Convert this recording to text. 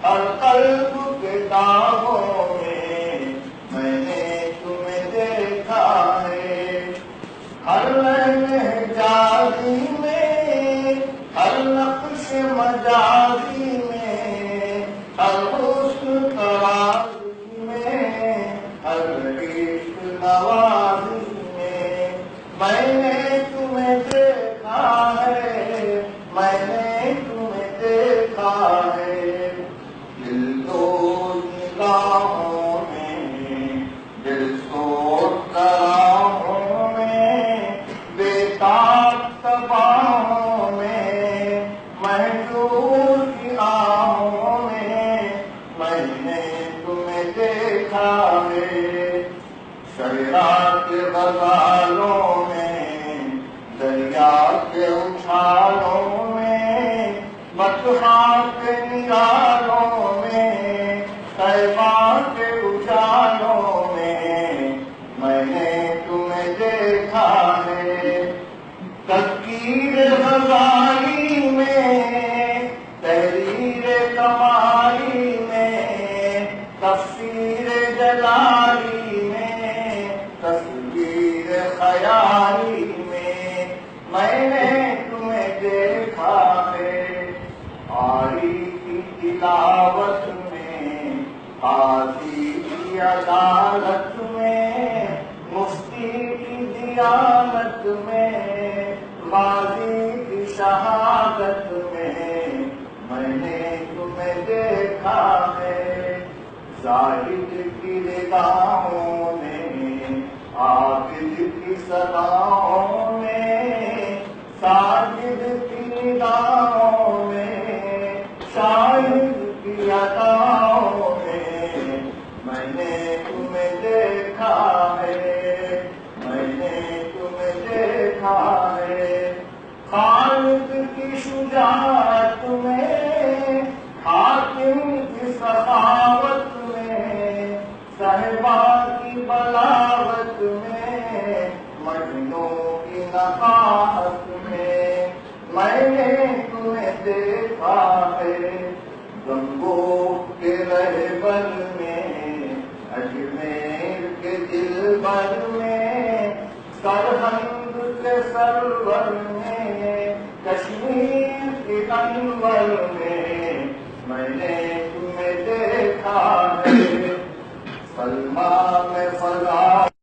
ہر قلب کے داغوں میں نے تمہیں دیکھا ہے، ہر جازی میں، ہر نقش مجازی میں، ہر حسن ترازی میں، ہر عشق نوازی میں نے تمہیں دیکھا ہے، میں نے تمہیں دیکھا ہے۔ دل تو نگاہوں میں، دل سوچ راہوں میں، بےتاب تباہوں میں، محجور کی آہوں میں نے تمہیں دیکھا ہے۔ شیرا کے غزالوں میں، دریا کے اچھالوں میں، بطحا کے نگاروں میں، طیبہ کے اجالوں میں نے تمہیں دیکھا ہے۔ تذکیر غزالی میں، تحریر کمالی میں، تفسیر جلالی میں، تصویر خیالی میں نے تمہیں دیکھا ہے۔ آری کی تلاوت میں، قاضی کی عدالت میں، مفتی کی دیانت میں، غازی کی شہادت میں نے تمہیں دیکھا ہے۔ زاہد کی نگاہوں میں، عابد کی صداؤں میں، ساجد کی نگاہوں میں، شاہد کی اداؤں میں نے تمہیں دیکھا ہے، میں نے تمہیں دیکھا ہے۔ خالد کی شجاعت میں، حاکم کی سخاوت میں، صحبا کی بلاغت میں، مجنوں کی نقاہت میں نے تمہیں دیکھا ہے۔ گنگو کے رہبر میں، اجمیر کے دلبر میں، سرہند کے سرور میں، کشمیر کے انور